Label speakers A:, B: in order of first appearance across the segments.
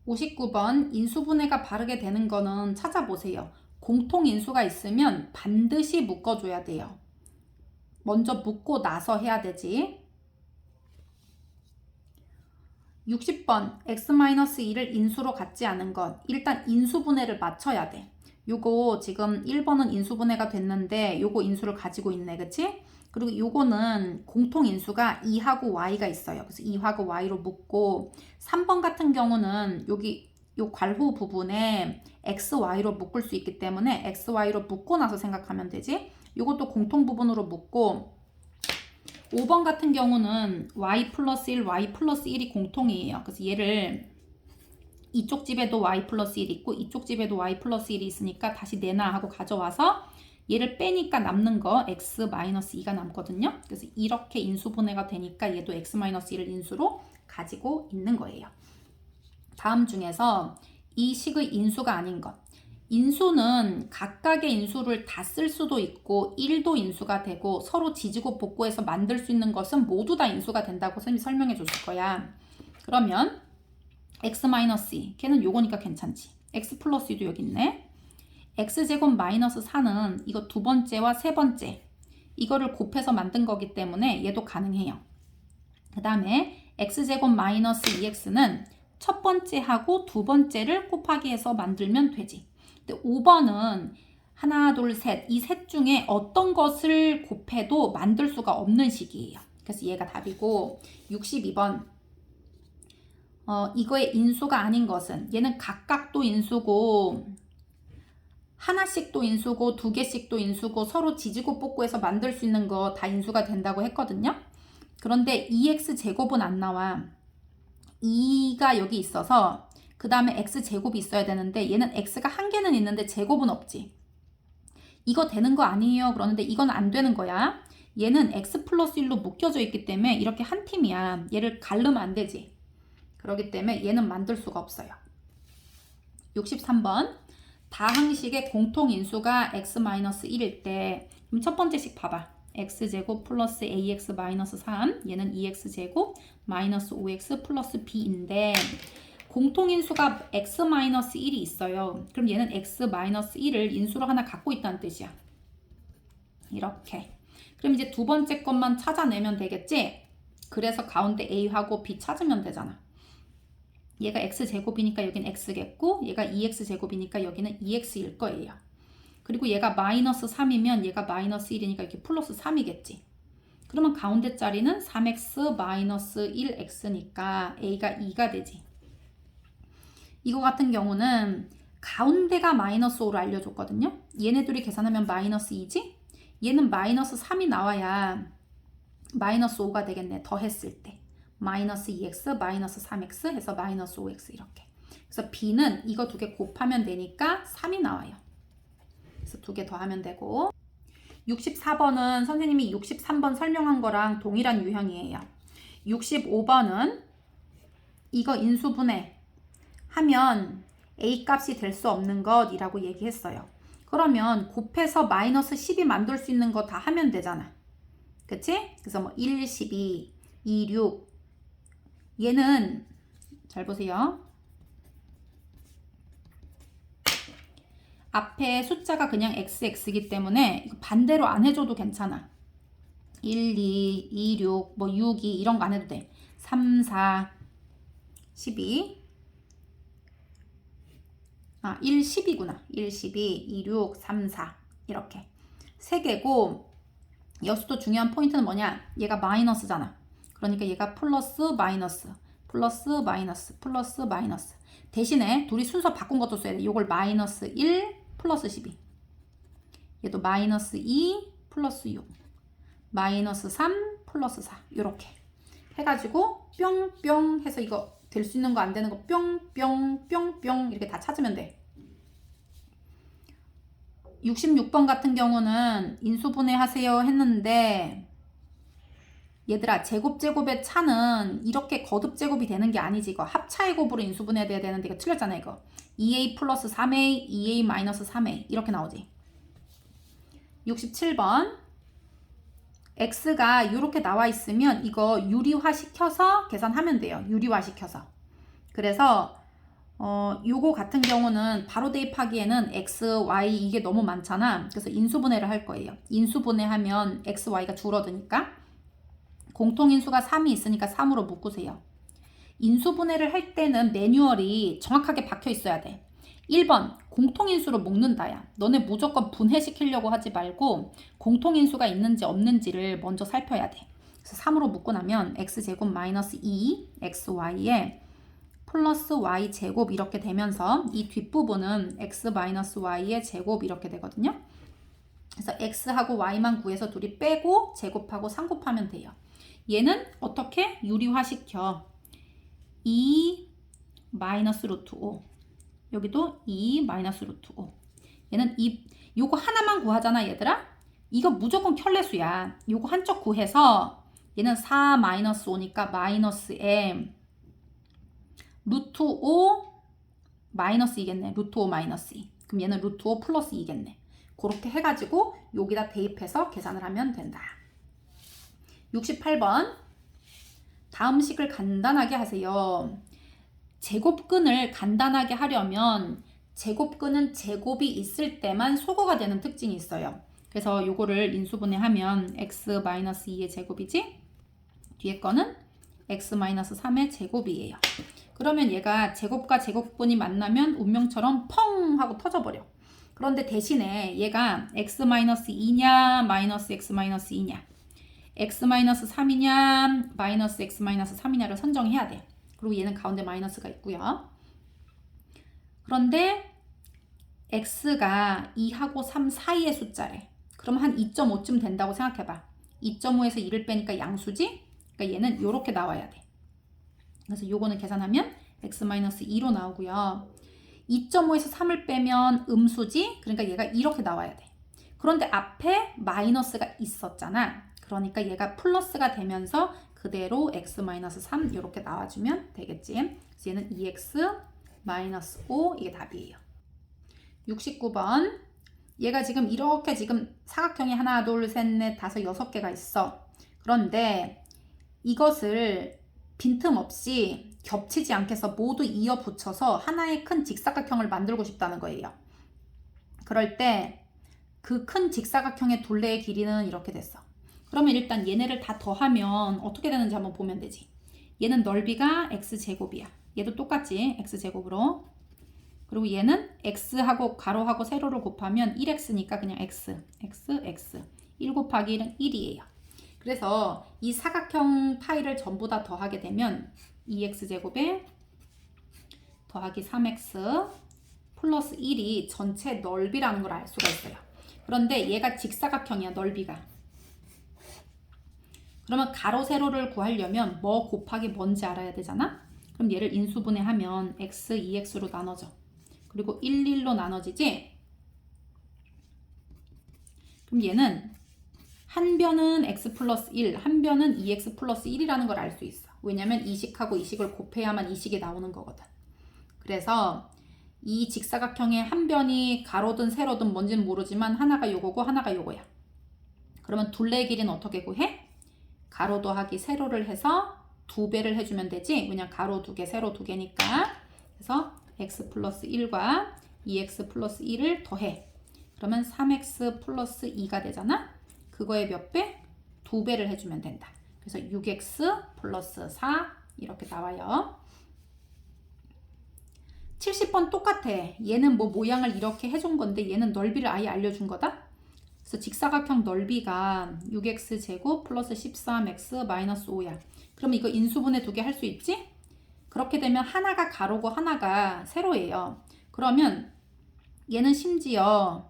A: 59번 인수분해가 바르게 되는 거는 찾아보세요. 공통인수가 있으면 반드시 묶어줘야 돼요. 먼저 묶고 나서 해야 되지. 60번 x-2를 인수로 갖지 않은 것. 일단 인수분해를 맞춰야 돼. 요거 지금 1번은 인수분해가 됐는데 요거 인수를 가지고 있네. 그치? 그리고 요거는 공통인수가 2하고 y가 있어요. 그래서 2하고 y로 묶고 3번 같은 경우는 여기 요 괄호 부분에 x, y로 묶을 수 있기 때문에 x, y로 묶고 나서 생각하면 되지. 요것도 공통 부분으로 묶고 5번 같은 경우는 y 플러스 1, y 플러스 1이 공통이에요. 그래서 얘를 이쪽 집에도 y 플러스 1이 있고 이쪽 집에도 y 플러스 1이 있으니까 다시 내놔 하고 가져와서 얘를 빼니까 남는 거 x-2가 남거든요. 그래서 이렇게 인수분해가 되니까 얘도 x-1을 인수로 가지고 있는 거예요. 다음 중에서 이 식의 인수가 아닌 것. 인수는 각각의 인수를 다 쓸 수도 있고 1도 인수가 되고 서로 지지고 볶고해서 만들 수 있는 것은 모두 다 인수가 된다고 선생님이 설명해 줬을 거야. 그러면 x-2 걔는 요거니까 괜찮지. x 플러스 2도 여기 있네. x제곱 마이너스 4는 이거 두 번째와 세 번째 이거를 곱해서 만든 거기 때문에 얘도 가능해요. 그 다음에 x제곱 마이너스 2x는 첫 번째하고 두 번째를 곱하기 해서 만들면 되지. 근데 5번은 하나, 둘, 셋 이 셋 중에 어떤 것을 곱해도 만들 수가 없는 식이에요. 그래서 얘가 답이고 62번 이거의 인수가 아닌 것은 얘는 각각도 인수고 하나씩도 인수고 두 개씩도 인수고 서로 지지고 볶고해서 만들 수 있는 거 다 인수가 된다고 했거든요. 그런데 2x제곱은 안 나와. 2가 여기 있어서 그 다음에 x제곱이 있어야 되는데 얘는 x가 한 개는 있는데 제곱은 없지. 이거 되는 거 아니에요. 그러는데 이건 안 되는 거야. 얘는 x 플러스 1로 묶여져 있기 때문에 이렇게 한 팀이야. 얘를 가르면 안 되지. 그렇기 때문에 얘는 만들 수가 없어요. 63번 다항식의 공통인수가 x-1일 때 그럼 첫 번째 식 봐봐. x제곱 플러스 ax 마이너스 3 얘는 2x제곱 마이너스 5x 플러스 b인데 공통인수가 x-1이 있어요. 그럼 얘는 x-1을 인수로 하나 갖고 있다는 뜻이야. 이렇게. 그럼 이제 두 번째 것만 찾아내면 되겠지? 그래서 가운데 a하고 b 찾으면 되잖아. 얘가 x제곱이니까 여긴 x겠고 얘가 2x제곱이니까 여기는 2x일 거예요. 그리고 얘가 마이너스 3이면 얘가 마이너스 1이니까 이렇게 플러스 3이겠지. 그러면 가운데 자리는 3x 마이너스 1x니까 a가 2가 되지. 이거 같은 경우는 가운데가 마이너스 5로 알려줬거든요. 얘네들이 계산하면 마이너스 2지? 얘는 마이너스 3이 나와야 마이너스 5가 되겠네. 더했을 때. 마이너스 2x 마이너스 3x 해서 마이너스 5x 이렇게. 그래서 b는 이거 두 개 곱하면 되니까 3이 나와요. 그래서 두 개 더하면 되고 64번은 선생님이 63번 설명한 거랑 동일한 유형이에요. 65번은 이거 인수분해 하면 a 값이 될 수 없는 것이라고 얘기했어요. 그러면 곱해서 마이너스 10이 만들 수 있는 거 다 하면 되잖아. 그치? 그래서 뭐 1, 12, 2, 6 얘는 잘 보세요. 앞에 숫자가 그냥 xx이기 때문에 이거 반대로 안 해줘도 괜찮아. 1, 2, 2, 6, 뭐 6, 2 이런 거 안 해도 돼. 3, 4, 12 1, 10이구나. 1, 12, 2, 6, 3, 4 이렇게. 3개고 여기서도 중요한 포인트는 뭐냐? 얘가 마이너스잖아. 그러니까 얘가 플러스 마이너스 플러스 마이너스 플러스 마이너스 대신에 둘이 순서 바꾼 것도 써야 돼. 이걸 마이너스 1 플러스 12 얘도 마이너스 2 플러스 6 마이너스 3 플러스 4 이렇게 해가지고 뿅뿅 해서 이거 될 수 있는 거 안 되는 거 뿅뿅 뿅뿅 이렇게 다 찾으면 돼. 66번 같은 경우는 인수분해 하세요 했는데 얘들아 제곱제곱의 차는 이렇게 거듭제곱이 되는 게 아니지. 이거 합차의 곱으로 인수분해돼야 되는데 이거 틀렸잖아. 이거 2a 플러스 3a 2a 마이너스 3a 이렇게 나오지. 67번 x가 이렇게 나와 있으면 이거 유리화 시켜서 계산하면 돼요. 유리화 시켜서. 그래서 요거 같은 경우는 바로 대입하기에는 x, y 이게 너무 많잖아. 그래서 인수분해를 할 거예요. 인수분해하면 x, y가 줄어드니까. 공통인수가 3이 있으니까 3으로 묶으세요. 인수분해를 할 때는 매뉴얼이 정확하게 박혀 있어야 돼. 1번 공통인수로 묶는다야. 너네 무조건 분해시키려고 하지 말고 공통인수가 있는지 없는지를 먼저 살펴야 돼. 그래서 3으로 묶고 나면 x제곱 마이너스 2 xy에 플러스 y제곱 이렇게 되면서 이 뒷부분은 x 마이너스 y의 제곱 이렇게 되거든요. 그래서 x하고 y만 구해서 둘이 빼고 제곱하고 쌍곱하면 돼요. 얘는 어떻게 유리화시켜? 2 마이너스 루트 5 여기도 2 마이너스 루트 5 얘는 요거 하나만 구하잖아 얘들아. 이거 무조건 켤레수야. 요거 한쪽 구해서 얘는 4 마이너스 5니까 마이너스 m 루트 5 마이너스 2겠네. 루트 5 마이너스 2. 그럼 얘는 루트 5 플러스 2겠네. 그렇게 해가지고 여기다 대입해서 계산을 하면 된다. 68번 다음 식을 간단하게 하세요. 제곱근을 간단하게 하려면 제곱근은 제곱이 있을 때만 소거가 되는 특징이 있어요. 그래서 요거를 인수분해하면 x-2의 제곱이지? 뒤에 거는 x-3의 제곱이에요. 그러면 얘가 제곱과 제곱근이 만나면 운명처럼 펑 하고 터져버려. 그런데 대신에 얘가 x-2냐 마이너스 x-2냐 x-3이냐 마이너스 x-3이냐를 선정해야 돼. 그리고 얘는 가운데 마이너스가 있고요. 그런데 x가 2하고 3 사이의 숫자래. 그럼 한 2.5쯤 된다고 생각해봐. 2.5에서 2를 빼니까 양수지? 그러니까 얘는 이렇게 나와야 돼. 그래서 요거는 계산하면 x-2로 나오고요. 2.5에서 3을 빼면 음수지? 그러니까 얘가 이렇게 나와야 돼. 그런데 앞에 마이너스가 있었잖아. 그러니까 얘가 플러스가 되면서 그대로 x-3 이렇게 나와주면 되겠지. 그래서 얘는 2x-5 이게 답이에요. 69번 얘가 지금 이렇게 지금 사각형이 하나, 둘, 셋, 넷, 다섯, 6개가 있어. 그런데 이것을 빈틈없이 겹치지 않게 해서 모두 이어 붙여서 하나의 큰 직사각형을 만들고 싶다는 거예요. 그럴 때 그 큰 직사각형의 둘레의 길이는 이렇게 됐어. 그러면 일단 얘네를 다 더하면 어떻게 되는지 한번 보면 되지. 얘는 넓이가 x제곱이야. 얘도 똑같지. x제곱으로. 그리고 얘는 x하고 가로하고 세로를 곱하면 1x니까 그냥 x. 1 곱하기 1은 1이에요. 그래서 이 사각형 파이를 전부 다 더하게 되면 2x제곱에 더하기 3x 플러스 1이 전체 넓이라는 걸 알 수가 있어요. 그런데 얘가 직사각형이야, 넓이가. 그러면 가로 세로를 구하려면 뭐 곱하기 뭔지 알아야 되잖아? 그럼 얘를 인수분해하면 x, 2x로 나눠져. 그리고 1, 1로 나눠지지? 그럼 얘는 한 변은 x 플러스 1, 한 변은 2x 플러스 1이라는 걸 알 수 있어. 왜냐면 이 식하고 이 식을 곱해야만 이 식이 나오는 거거든. 그래서 이 직사각형의 한 변이 가로든 세로든 뭔지는 모르지만 하나가 요거고 하나가 요거야. 그러면 둘레의 길이는 어떻게 구해? 가로 더하기 세로를 해서 2배를 해주면 되지. 왜냐면 가로 2개, 세로 2개니까. 그래서 x 플러스 1과 2x 플러스 1을 더해. 그러면 3x 플러스 2가 되잖아. 그거에 몇 배? 2배를 해주면 된다. 그래서 6x 플러스 4 이렇게 나와요. 70번 똑같아. 얘는 뭐 모양을 이렇게 해준 건데 얘는 넓이를 아예 알려준 거다. 그래서 직사각형 넓이가 6x 제곱 플러스 13x 마이너스 5야. 그럼 이거 인수분해 2개 할 수 있지? 그렇게 되면 하나가 가로고 하나가 세로예요. 그러면 얘는 심지어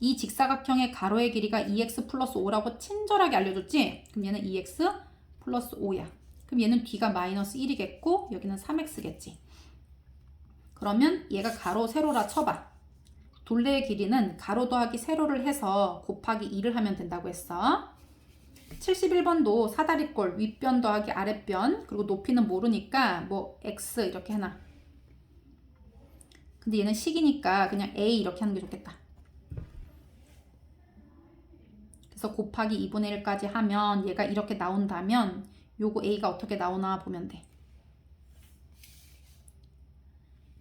A: 이 직사각형의 가로의 길이가 2x 플러스 5라고 친절하게 알려줬지? 그럼 얘는 2x 플러스 5야. 그럼 얘는 뒤가 마이너스 1이겠고 여기는 3x겠지. 그러면 얘가 가로 세로라 쳐봐. 둘레의 길이는 가로 더하기 세로를 해서 곱하기 2를 하면 된다고 했어. 71번도 사다리꼴 윗변 더하기 아랫변 그리고 높이는 모르니까 뭐 x 이렇게 해놔. 근데 얘는 식이니까 그냥 a 이렇게 하는 게 좋겠다. 그래서 곱하기 2분의 1까지 하면 얘가 이렇게 나온다면 요거 a가 어떻게 나오나 보면 돼.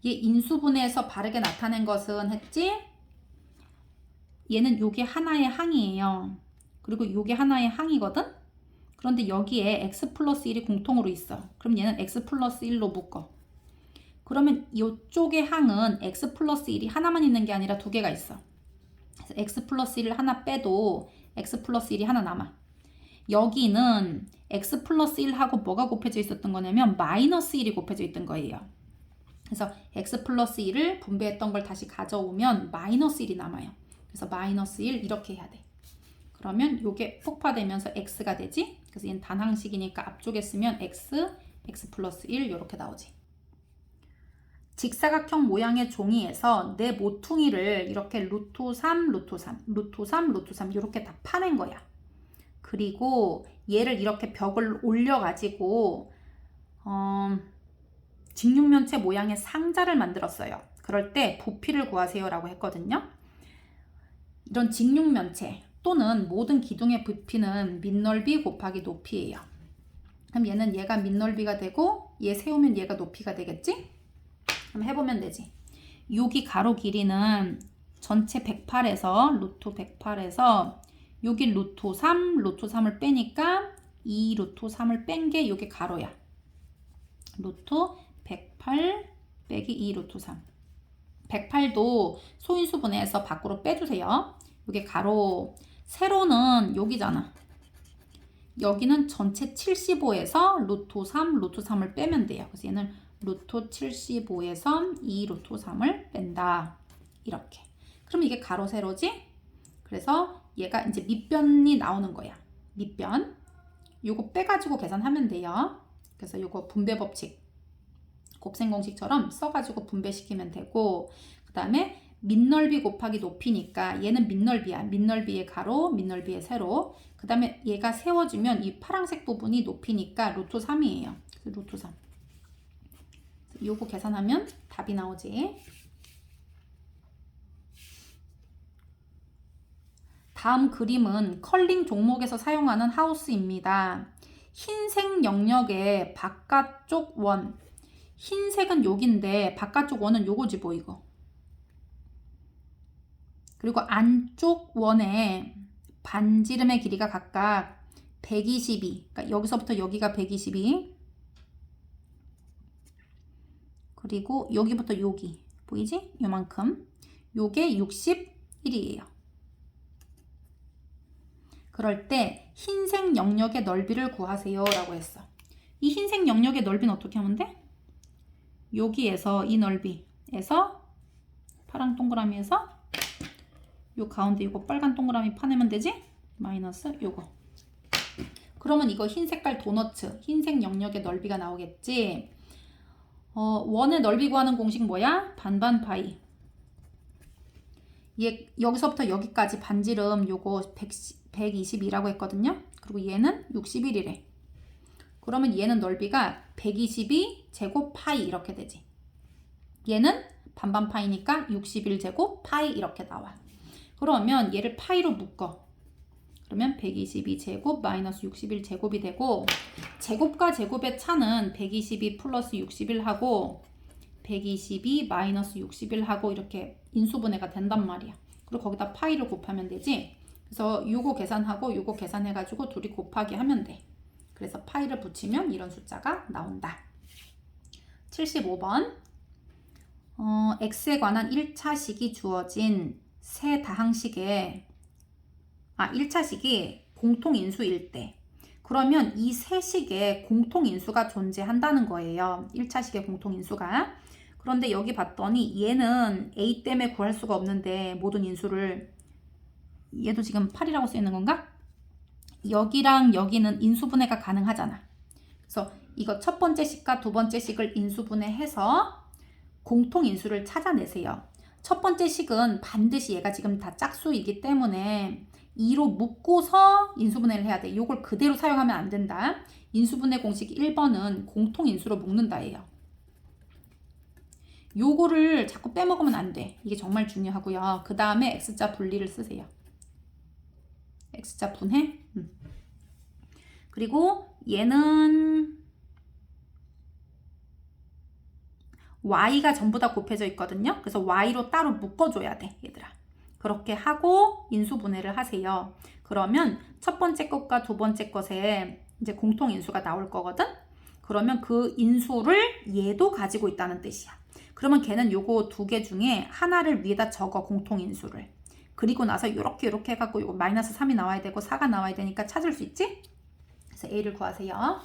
A: 얘 인수분해에서 바르게 나타낸 것은 했지? 얘는 요게 하나의 항이에요. 그리고 요게 하나의 항이거든? 그런데 여기에 x 플러스 1이 공통으로 있어. 그럼 얘는 x 플러스 1로 묶어. 그러면 이쪽의 항은 x 플러스 1이 하나만 있는 게 아니라 두 개가 있어. 그래서 x 플러스 1을 하나 빼도 x 플러스 1이 하나 남아. 여기는 x 플러스 1하고 뭐가 곱해져 있었던 거냐면 마이너스 1이 곱해져 있던 거예요. 그래서 x 플러스 1을 분배했던 걸 다시 가져오면 마이너스 1이 남아요. 그래서 마이너스 1 이렇게 해야 돼. 그러면 요게 폭파되면서 x가 되지. 그래서 얘는 단항식이니까 앞쪽에 쓰면 x 플러스 1 이렇게 나오지. 직사각형 모양의 종이에서 내 모퉁이를 이렇게 루트 3, 루트 3, 루트 3, 루트 3 이렇게 다 파낸 거야. 그리고 얘를 이렇게 벽을 올려가지고 직육면체 모양의 상자를 만들었어요. 그럴 때 부피를 구하세요 라고 했거든요. 이런 직육면체 또는 모든 기둥의 부피는 밑넓이 곱하기 높이예요. 그럼 얘는 얘가 밑넓이가 되고 얘 세우면 얘가 높이가 되겠지? 그럼 해보면 되지. 여기 가로 길이는 전체 108에서 루트 108에서 여기 루트 3, 루트 3을 빼니까 2 루트 3을 뺀 게 여기 가로야. 루트 108 빼기 2 루트 3. 108도 소인수분해해서 밖으로 빼주세요. 여기 가로 세로는 여기잖아. 여기는 전체 75에서 루트 3, 루트 3을 빼면 돼요. 그래서 얘는 루트 75에서 2 루트 3을 뺀다. 이렇게. 그럼 이게 가로 세로지? 그래서 얘가 이제 밑변이 나오는 거야. 밑변. 요거 빼가지고 계산하면 돼요. 그래서 요거 분배 법칙. 곱셈 공식처럼 써가지고 분배시키면 되고, 그 다음에 밑넓이 곱하기 높이니까 얘는 밑넓이야. 밑넓이의 가로, 밑넓이의 세로. 그 다음에 얘가 세워지면 이 파란색 부분이 높이니까 루트 3이에요. 그래서 루트 3. 요거 계산하면 답이 나오지. 다음 그림은 컬링 종목에서 사용하는 하우스입니다. 흰색 영역의 바깥쪽 원. 흰색은 여기인데 바깥쪽 원은 요거지 뭐 이거. 그리고 안쪽 원의 반지름의 길이가 각각 122. 그러니까 여기서부터 여기가 122. 그리고 여기부터 여기 보이지? 요만큼. 요게 61이에요. 그럴 때 흰색 영역의 넓이를 구하세요 라고 했어. 이 흰색 영역의 넓이는 어떻게 하면 돼? 여기에서 이 넓이에서 파란 동그라미에서 요 가운데 요거 빨간 동그라미 파내면 되지? 마이너스 요거. 그러면 이거 흰 색깔 도너츠, 흰색 영역의 넓이가 나오겠지? 원의 넓이 구하는 공식 뭐야? 반반 파이. 얘 여기서부터 여기까지 반지름 요거 122라고 했거든요. 그리고 얘는 61이래. 그러면 얘는 넓이가 122 제곱 파이 이렇게 되지. 얘는 반반 파이니까 61 제곱 파이 이렇게 나와. 그러면 얘를 파이로 묶어. 그러면 122 제곱 마이너스 61 제곱이 되고, 제곱과 제곱의 차는 122 플러스 61하고 122 마이너스 61하고 이렇게 인수분해가 된단 말이야. 그리고 거기다 파이를 곱하면 되지. 그래서 요거 계산하고 요거 계산해가지고 둘이 곱하기 하면 돼. 그래서 파이를 붙이면 이런 숫자가 나온다. 75번. x에 관한 1차식이 주어진 세 다항식에 1차식이 공통인수일 때, 그러면 이 세 식에 공통인수가 존재한다는 거예요. 1차식의 공통인수가. 그런데 여기 봤더니 얘는 a 때문에 구할 수가 없는데 모든 인수를, 얘도 지금 8이라고 쓰여 있는 건가? 여기랑 여기는 인수분해가 가능하잖아. 그래서 이거 첫 번째 식과 두 번째 식을 인수분해해서 공통인수를 찾아내세요. 첫 번째 식은 반드시 얘가 지금 다 짝수이기 때문에 2로 묶고서 인수분해를 해야 돼. 이걸 그대로 사용하면 안 된다. 인수분해 공식 1번은 공통인수로 묶는다예요. 요거를 자꾸 빼먹으면 안 돼. 이게 정말 중요하고요. 그 다음에 x자 분리를 쓰세요. x자 분해. 그리고 얘는 y가 전부 다 곱해져 있거든요. 그래서 y로 따로 묶어줘야 돼, 얘들아. 그렇게 하고 인수분해를 하세요. 그러면 첫 번째 것과 두 번째 것에 이제 공통 인수가 나올 거거든. 그러면 그 인수를 얘도 가지고 있다는 뜻이야. 그러면 걔는 요거 두 개 중에 하나를 위에다 적어, 공통 인수를. 그리고 나서 요렇게 해갖고 요거 마이너스 3이 나와야 되고 4가 나와야 되니까 찾을 수 있지? 그래서 a를 구하세요.